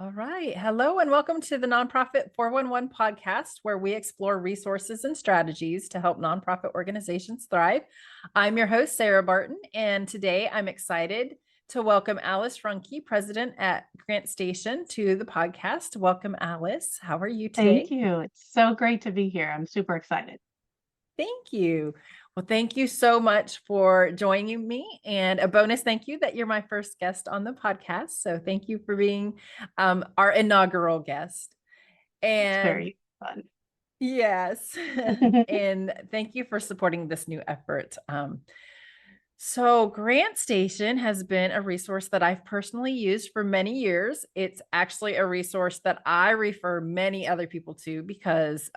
All right. Hello and welcome to the Nonprofit 411 podcast, where we explore resources and strategies to help nonprofit organizations thrive. I'm your host, Sarah Barton, and today I'm excited to welcome Alice Runke, president at GrantStation, to the podcast. Welcome, Alice. How are you Thank today? you. It's so great to be here. I'm super excited. Thank you. Well, thank you so much for joining me. And a bonus thank you that you're my first guest on the podcast. So thank you for being our inaugural guest. It's And very fun. yes, and thank you for supporting this new effort. So, GrantStation has been a resource that I've personally used for many years. It's actually a resource that I refer many other people to because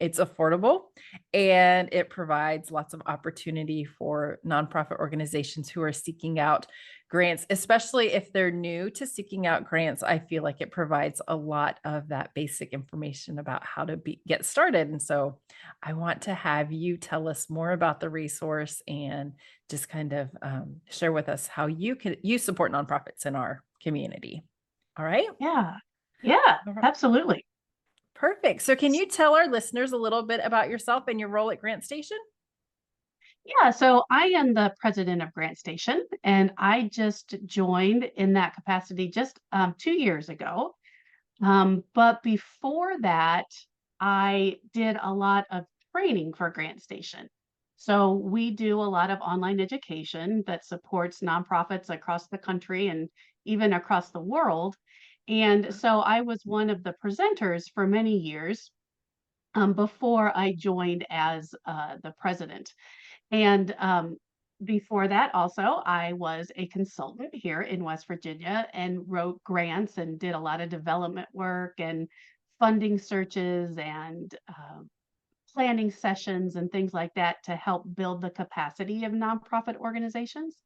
it's affordable and it provides lots of opportunity for nonprofit organizations who are seeking out grants, especially if they're new to seeking out grants. I feel like it provides a lot of that basic information about how to get started. And so I want to have you tell us more about the resource and just kind of share with us how you support nonprofits in our community. All right. Yeah. Yeah, All right. absolutely. Perfect. So can you tell our listeners a little bit about yourself and your role at GrantStation? Yeah, so I am the president of GrantStation, and I just joined in that capacity just 2 years ago. But before that, I did a lot of training for GrantStation. So we do a lot of online education that supports nonprofits across the country and even across the world. And so I was one of the presenters for many years before I joined as the president. And before that, also, I was a consultant here in West Virginia and wrote grants and did a lot of development work and funding searches and planning sessions and things like that to help build the capacity of nonprofit organizations.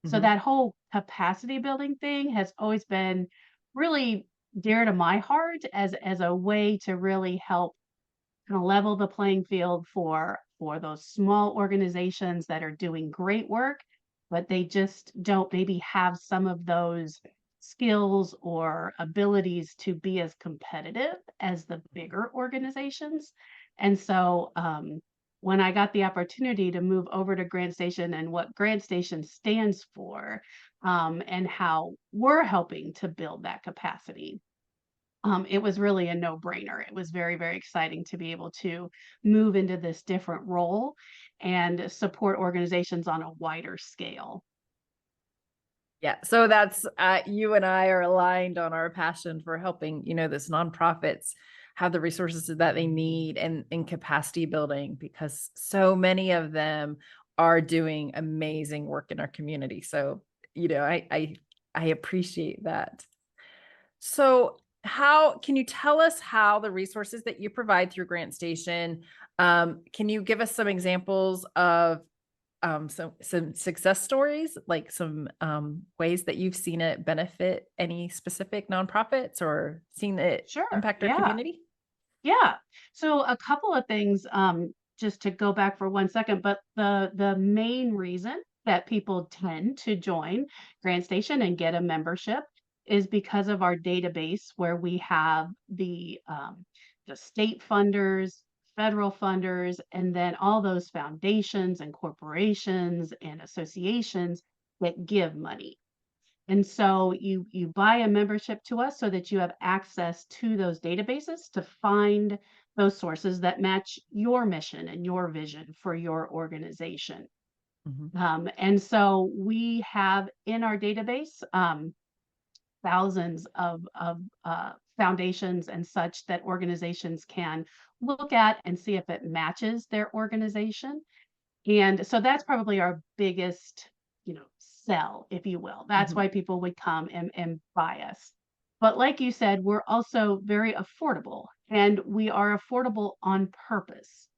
So Mhm. that whole capacity building thing has always been really dear to my heart as a way to really help kind of level the playing field for those small organizations that are doing great work, but they just don't maybe have some of those skills or abilities to be as competitive as the bigger organizations. And so when I got the opportunity to move over to GrantStation and what GrantStation stands for, and how we're helping to build that capacity, it was really a no-brainer. It was very, very exciting to be able to move into this different role and support organizations on a wider scale. Yeah, so that's you and I are aligned on our passion for helping, this nonprofits have the resources that they need and in capacity building because so many of them are doing amazing work in our community. So, I appreciate that. So, how can you tell us how the resources that you provide through GrantStation, can you give us some examples of some success stories, like some ways that you've seen it benefit any specific nonprofits or seen it Sure. impact our Yeah. community? Yeah. So a couple of things, just to go back for 1 second, but the main reason that people tend to join GrantStation and get a membership is because of our database where we have the state funders, federal funders, and then all those foundations and corporations and associations that give money. And so you buy a membership to us so that you have access to those databases to find those sources that match your mission and your vision for your organization. Mhm. And so we have in our database thousands of foundations and such that organizations can look at and see if it matches their organization. And so that's probably our biggest, sell, if you will. That's Mhm. why people would come and buy us. But like you said, we're also very affordable and we are affordable on purpose.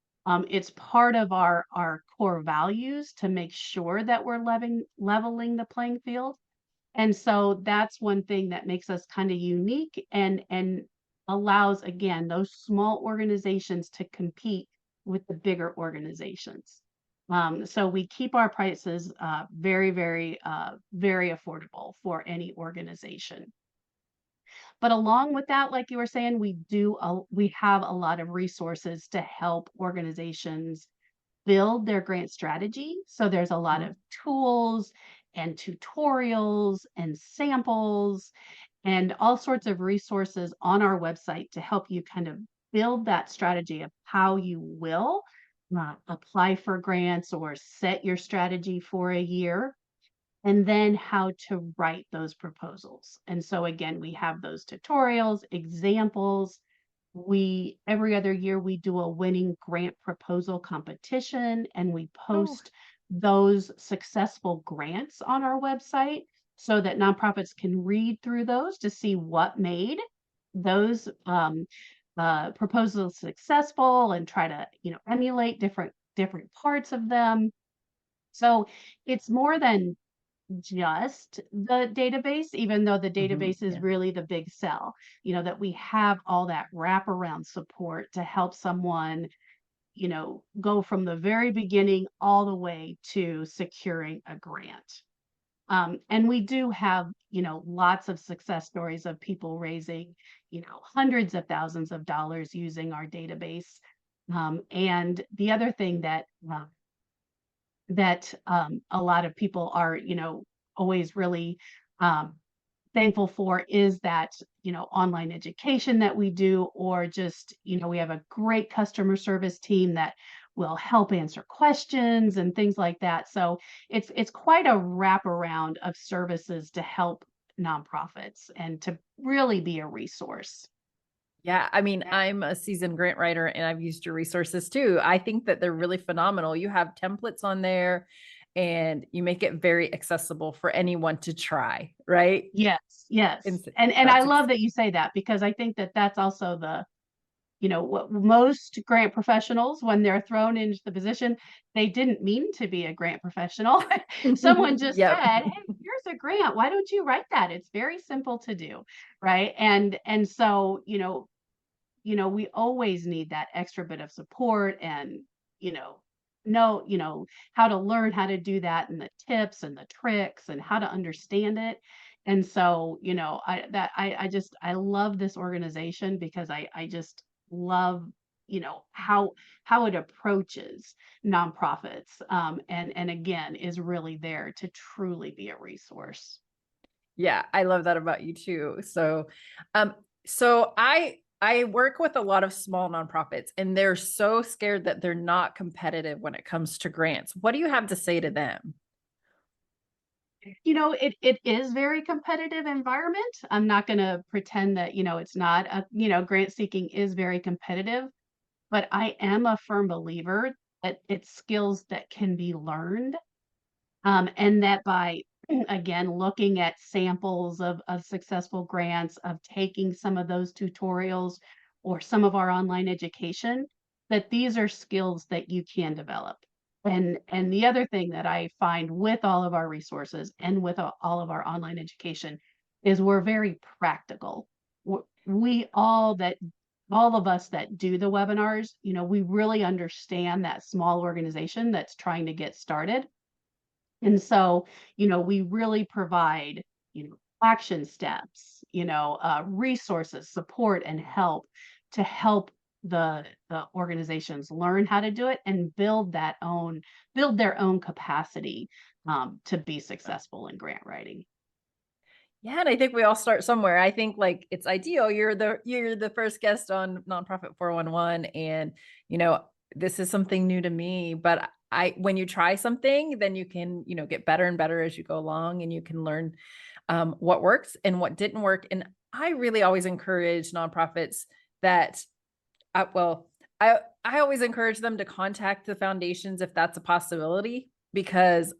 It's part of our core values to make sure that we're leveling the playing field. And so that's one thing that makes us kind of unique and allows again those small organizations to compete with the bigger organizations. So we keep our prices very, very, very affordable for any organization. But along with that, like you were saying, we have a lot of resources to help organizations build their grant strategy. So there's a lot Mhm. of tools and tutorials and samples and all sorts of resources on our website to help you kind of build that strategy of how you will apply for grants or set your strategy for a year, and then how to write those proposals. And so again, we have those tutorials, examples. We every other year we do a winning grant proposal competition and we Oh, post those successful grants on our website so that nonprofits can read through those to see what made those proposals successful and try to emulate different parts of them. So it's more than just the database, even though the mhm, database is yeah. really the big sell, that we have all that wraparound support to help someone, go from the very beginning all the way to securing a grant. And we do have, lots of success stories of people raising, hundreds of thousands of dollars using our database. And the other thing that a lot of people are, always really um, thankful for is that, online education that we do, or just, we have a great customer service team that will help answer questions and things like that. So it's quite a wraparound of services to help nonprofits and to really be a resource. Yeah, I mean, I'm a seasoned grant writer and I've used your resources too. I think that they're really phenomenal. You have templates on there and you make it very accessible for anyone to try, right? Yes, And yes. s- And I that's love that you say that because I think that that's also what most grant professionals, when they're thrown into the position, they didn't mean to be a grant professional. Someone just yep. said, "Hey, here's a grant. Why don't you write that? It's very simple to do." Right? And so, we always need that extra bit of support and, you know how to learn how to do that and the tips and the tricks and how to understand it. And so, I love this organization because I just love, how it approaches nonprofits, and again is really there to truly be a resource. Yeah, I love that about you too. Um, so I work with a lot of small nonprofits and they're so scared that they're not competitive when it comes to grants. What do you have to say to them? It is very competitive environment. I'm not going to pretend that, it's not grant seeking is very competitive, but I am a firm believer that it's skills that can be learned. And that by, again, looking at samples of successful grants, of taking some of those tutorials or some of our online education, that these are skills that you can develop. And the other thing that I find with all of our resources and with all of our online education is we're very practical. We all of us that do the webinars, we really understand that small organization that's trying to get started, and so, we really provide, action steps, resources, support, and help to help the organizations learn how to do it and build their own capacity, to be successful in grant writing. Yeah, and I think we all start somewhere. I think like it's ideal. You're the first guest on Nonprofit 411 and you know, this is something new to me, but I when you try something, then you can, get better and better as you go along and you can learn what works and what didn't work. And I really always encourage nonprofits that well, I always encourage them to contact the foundations if that's a possibility because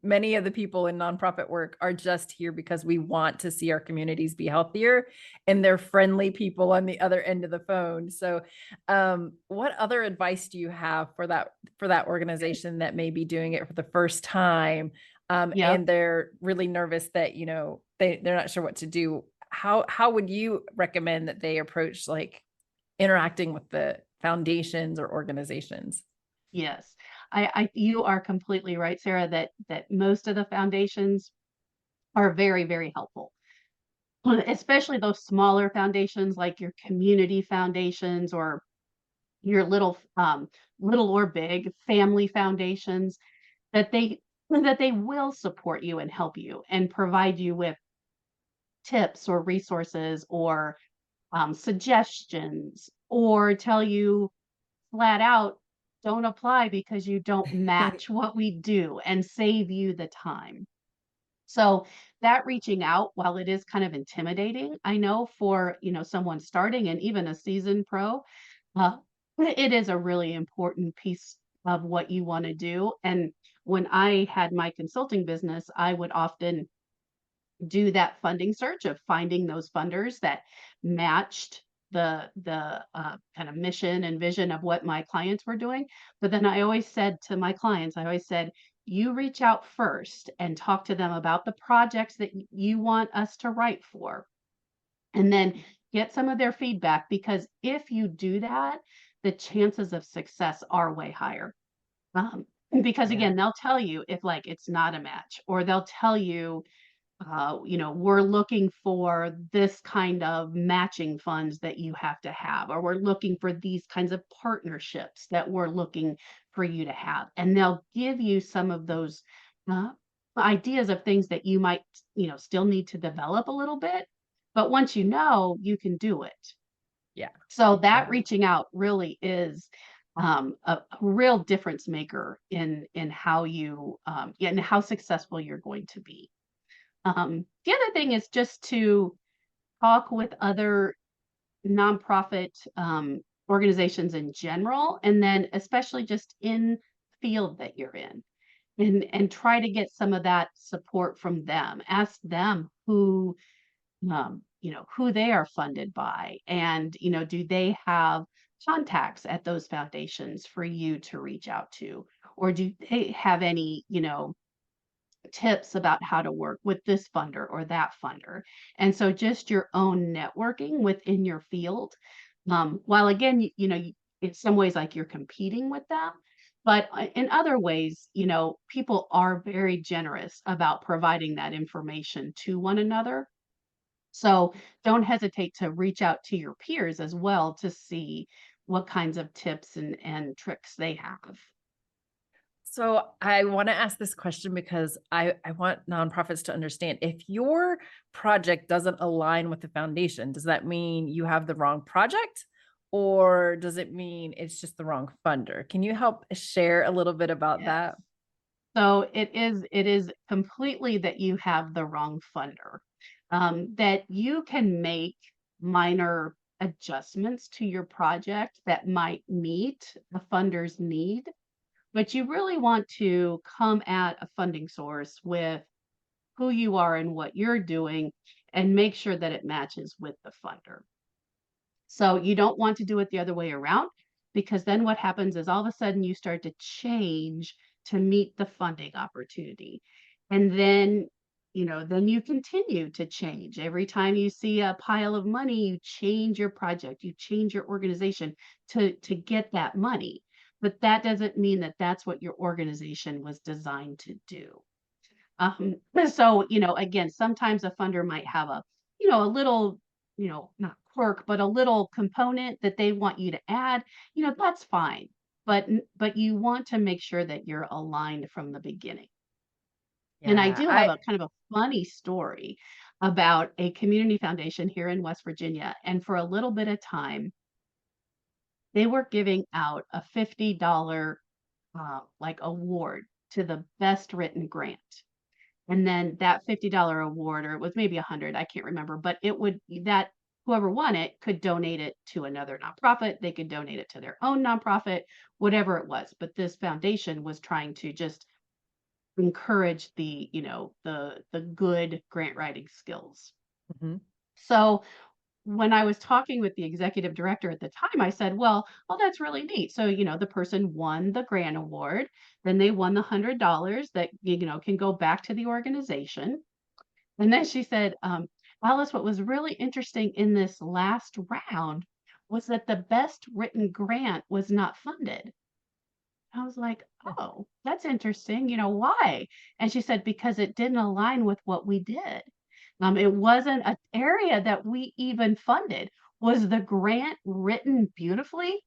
many of the people in nonprofit work are just here because we want to see our communities be healthier and they're friendly people on the other end of the phone. So, what other advice do you have for that organization that may be doing it for the first time Yep. and they're really nervous that they're not sure what to do? How would you recommend that they approach like interacting with the foundations or organizations? Yes. You are completely right, Sarah, that most of the foundations are very, very helpful. especially those smaller foundations like your community foundations or your little or big family foundations, that they will support you and help you and provide you with tips or resources or suggestions or tell you flat out, don't apply because you don't match what we do and save you the time. So that reaching out, while it is kind of intimidating, I know for, someone starting and even a seasoned pro, uh, it is a really important piece of what you want to do. And when I had my consulting business, I would often do that funding search of finding those funders that matched the kind of mission and vision of what my clients were doing. But then I always said to my clients, I always said, you reach out first and talk to them about the projects that you want us to write for, and then get some of their feedback, because if you do that, the chances of success are way higher. Um, because Yeah. again, they'll tell you if like it's not a match, or they'll tell you we're looking for this kind of matching funds that you have to have, or we're looking for these kinds of partnerships that we're looking for you to have. And they'll give you some of those uh, ideas of things that you might, still need to develop a little bit. But once you know, you can do it. Yeah. So that Yeah. reaching out really is a real difference maker in how you yeah, and how successful you're going to be. The other thing is just to talk with other nonprofit organizations in general, and then especially just in field that you're in, and try to get some of that support from them. Ask them who they are funded by, and do they have contacts at those foundations for you to reach out to, or do they have any tips about how to work with this funder or that funder. And so just your own networking within your field. While again, in some ways like you're competing with them, but in other ways, people are very generous about providing that information to one another. So don't hesitate to reach out to your peers as well to see what kinds of tips and tricks they have. So I want to ask this question because I want nonprofits to understand, if your project doesn't align with the foundation, does that mean you have the wrong project, or does it mean it's just the wrong funder? Can you help share a little bit about Yes. that? So it is completely that you have the wrong funder. That you can make minor adjustments to your project that might meet the funder's need, but you really want to come at a funding source with who you are and what you're doing and make sure that it matches with the funder. So you don't want to do it the other way around, because then what happens is all of a sudden you start to change to meet the funding opportunity. And then you continue to change. Every time you see a pile of money, you change your project, you change your organization to get that money. But that doesn't mean that that's what your organization was designed to do. Um, so, again, sometimes a funder might have a little, not quirk, but a little component that they want you to add. That's fine. But you want to make sure that you're aligned from the beginning. And I Yeah, do have a kind of a funny story about a community foundation here in West Virginia. And for a little bit of time, they were giving out a $50 like award to the best written grant. And then that $50 award, or it was maybe 100, I can't remember, but it would that whoever won it could donate it to another nonprofit. They could donate it to their own nonprofit, whatever it was. But this foundation was trying to just encourage the good grant writing skills. mhm. So when I was talking with the executive director at the time, I said, well, that's really neat. So, the person won the grant award, then they won the $100 that, can go back to the organization. And then she said, Alice, what was really interesting in this last round was that the best written grant was not funded. I was like, oh, that's interesting. Why? And she said, because it didn't align with what we did. It wasn't an area that we even funded. Was the grant written beautifully?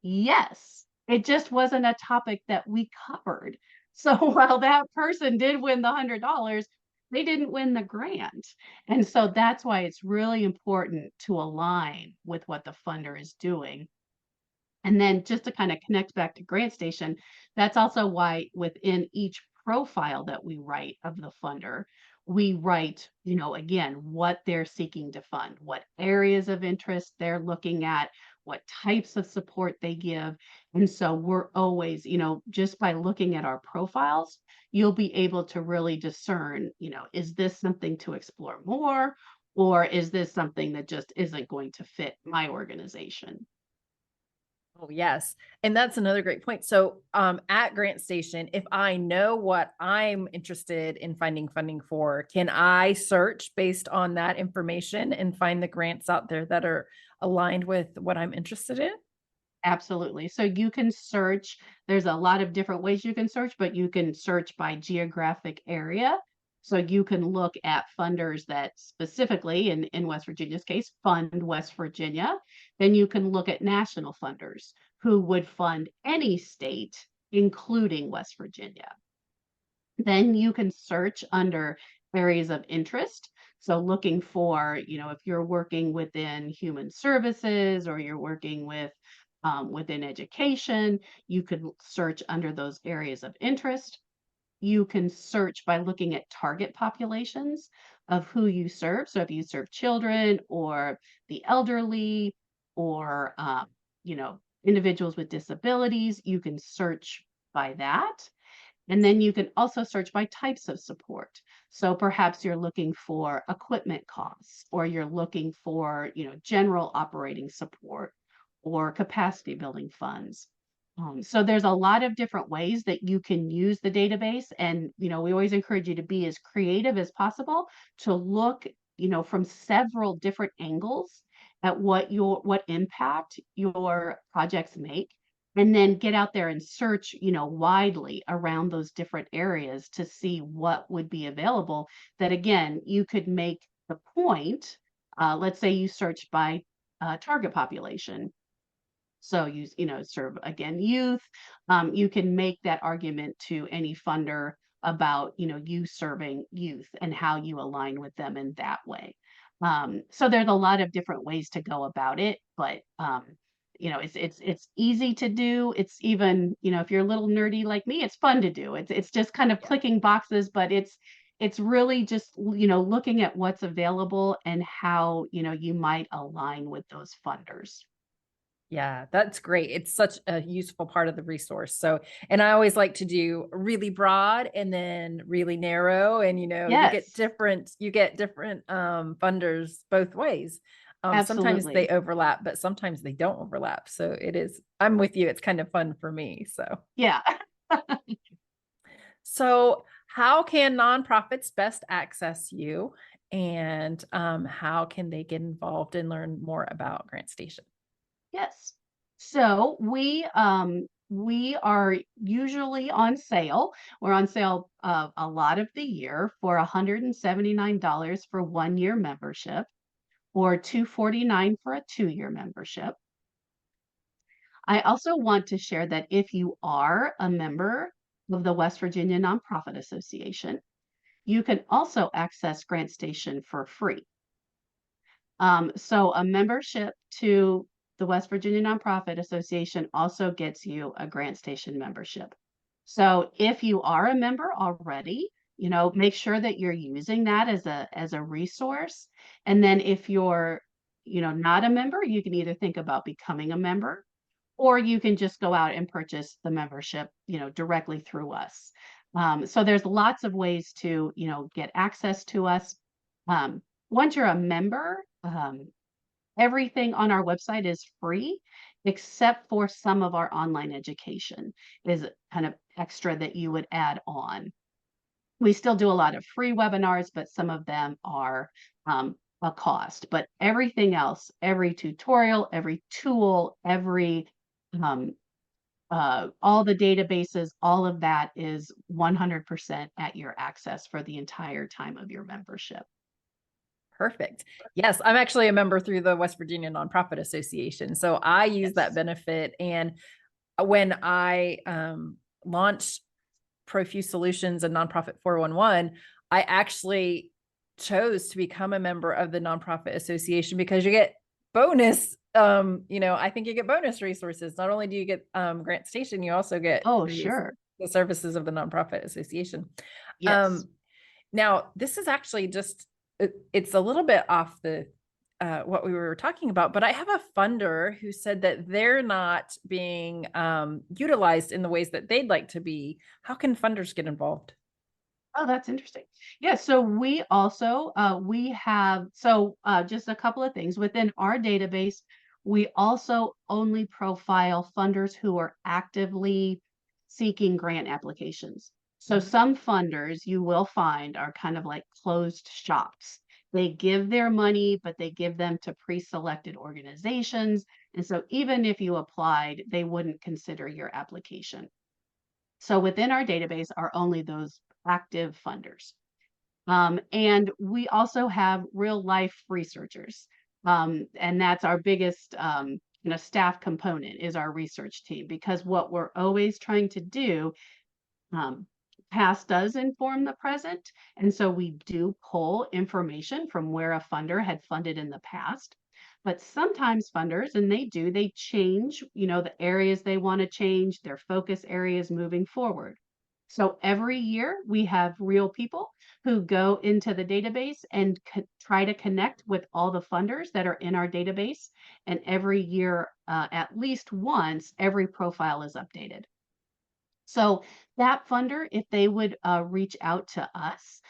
Yes. It just wasn't a topic that we covered. So while that person did win the $100, they didn't win the grant. And so that's why it's really important to align with what the funder is doing. And then just to kind of connect back to GrantStation, that's also why within each profile that we write of the funder, we write, again, what they're seeking to fund, what areas of interest they're looking at, what types of support they give. And so we're always, just by looking at our profiles, you'll be able to really discern, is this something to explore more? Or is this something that just isn't going to fit my organization? Oh, yes. And that's another great point. So, at Grant Station, if I know what I'm interested in finding funding for, can I search based on that information and find the grants out there that are aligned with what I'm interested in? Absolutely. So you can search, there's a lot of different ways you can search, but you can search by geographic area. So you can look at funders that specifically, in West Virginia's case, fund West Virginia. Then you can look at national funders who would fund any state, including West Virginia. Then you can search under areas of interest. So looking for, if you're working within human services or you're working within education, you could search under those areas of interest. You can search by looking at target populations of who you serve. So if you serve children or the elderly or, individuals with disabilities, you can search by that. And then you can also search by types of support. So perhaps you're looking for equipment costs, or you're looking for, general operating support or capacity building funds. So there's a lot of different ways that you can use the database. And, we always encourage you to be as creative as possible to look, from several different angles at what impact your projects make, and then get out there and search, widely around those different areas to see what would be available. That again, you could make the point. Let's say you search by target population. So serve again youth. You can make that argument to any funder about, you serving youth and how you align with them in that way. So there's a lot of different ways to go about it, but it's easy to do. It's even, if you're a little nerdy like me, it's fun to do. It's just kind of Yeah. clicking boxes, but it's really just, looking at what's available and how, you might align with those funders. Yeah, that's great. It's such a useful part of the resource. So, and I always like to do really broad and then really narrow. And Yes, you get different funders both ways. Sometimes they absolutely. overlap, but sometimes they don't overlap. So I'm with you. It's kind of fun for me. Yeah. So how can nonprofits best access you? And how can they get involved and learn more about Grant Station? Yes. So we are usually on sale. We're on sale a lot of the year for $179 for 1 year membership or $249 for a 2 year membership. I also want to share that if you are a member of the West Virginia Nonprofit Association, you can also access Grant Station for free. So a membership to the West Virginia Nonprofit Association also gets you a Grant Station membership. So if you are a member already, make sure that you're using that as a resource. And then if you're, not a member, you can either think about becoming a member, or you can just go out and purchase the membership, directly through us. So there's lots of ways to, get access to us. Once you're a member, everything on our website is free, except for some of our online education is kind of extra that you would add on. We still do a lot of free webinars, but some of them are a cost. But everything else, every tutorial, every tool, every um, all the databases, all of that is 100% at your access for the entire time of your membership. Perfect. Yes, I'm actually a member through the West Virginia Nonprofit Association. So I use that Yes. benefit. And when I launched Profuse Solutions and Nonprofit 411, I actually chose to become a member of the Nonprofit Association because you get bonus. I think you get bonus resources. Not only do you get Grant Station, you also get Oh, sure. the services of the Nonprofit Association. Yes. Um, Now, this is actually just it's a little bit off the what we were talking about, but I have a funder who said that they're not being utilized in the ways that they'd like to be. How can funders get involved? Oh, that's interesting. Yeah, so we also we have just a couple of things within our database. We also only profile funders who are actively seeking grant applications. So Mhm. some funders you will find are kind of like closed shops. They give their money, but they give them to pre-selected organizations. And so even if you applied, they wouldn't consider your application. So within our database are only those active funders. And we also have real life researchers. And that's our biggest staff component is our research team because what we're always trying to do, um, past does inform the present. And so we do pull information from where a funder had funded in the past. But sometimes funders, and they change, the areas they want to change, their focus areas moving forward. So every year we have real people who go into the database and try to connect with all the funders that are in our database. And every year, at least once, every profile is updated. So that funder, if they would reach out to us,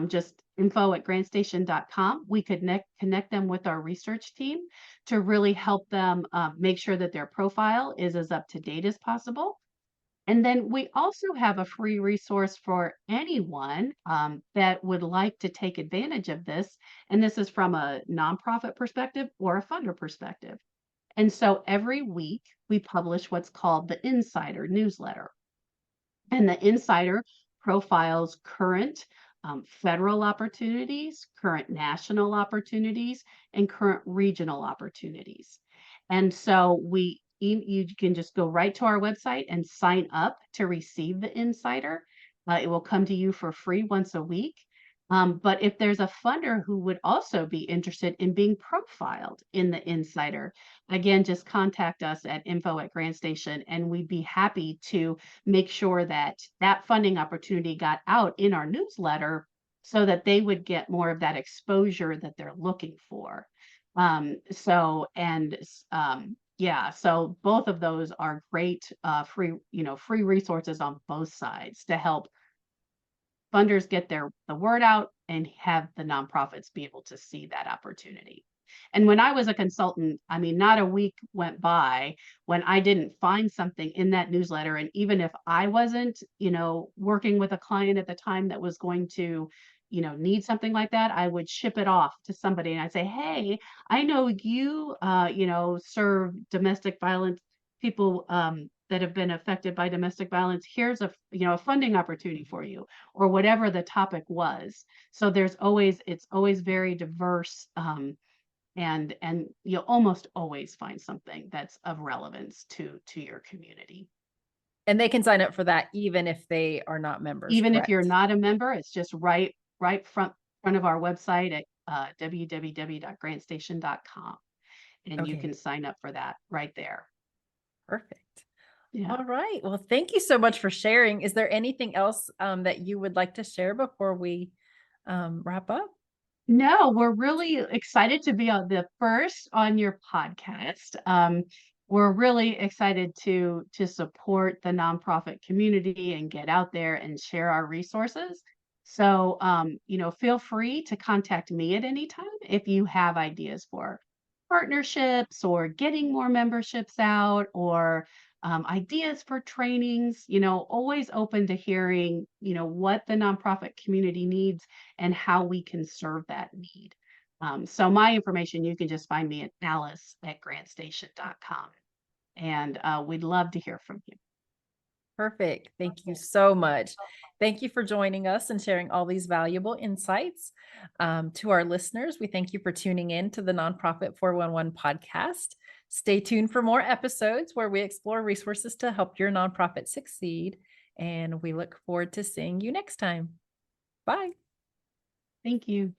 just info@grantstation.com, we could connect them with our research team to really help them make sure that their profile is as up to date as possible. And then we also have a free resource for anyone that would like to take advantage of this. And this is from a nonprofit perspective or a funder perspective. And so every week we publish what's called the Insider newsletter. And the insider profiles current federal opportunities, current national opportunities, and current regional opportunities. And so you can just go right to our website and sign up to receive the insider. It will come to you for free once a week. But if there's a funder who would also be interested in being profiled in the insider, again, just contact us at info@grantstation, and we'd be happy to make sure that that funding opportunity got out in our newsletter so that they would get more of that exposure that they're looking for. Yeah, so both of those are great free resources on both sides to help funders get the word out and have the nonprofits be able to see that opportunity. And when I was a consultant, I mean, not a week went by when I didn't find something in that newsletter. And even if I wasn't, working with a client at the time that was going to, need something like that, I would ship it off to somebody and I'd say, hey, I know you, serve domestic violence people that have been affected by domestic violence. Here's a funding opportunity for you, or whatever the topic was. So it's always very diverse. And you'll almost always find something that's of relevance to your community. And they can sign up for that even if they are not members, Even if you're correct? not a member, it's just right front of our website at www.grantstation.com, and you can Okay, sign up for that right there. perfect. Yeah. All right. Well, thank you so much for sharing. Is there anything else that you would like to share before we wrap up? No, we're really excited to be on the first on your podcast. We're really excited to support the nonprofit community and get out there and share our resources. So, feel free to contact me at any time if you have ideas for partnerships or getting more memberships out or ideas for trainings. Always open to hearing, what the nonprofit community needs and how we can serve that need. So my information, you can just find me at Alice@grantstation.com. And we'd love to hear from you. Perfect. Thank you so much. Thank you for joining us and sharing all these valuable insights. To our listeners, we thank you for tuning in to the Nonprofit 411 podcast. Stay tuned for more episodes where we explore resources to help your nonprofit succeed. And we look forward to seeing you next time. Bye. Thank you.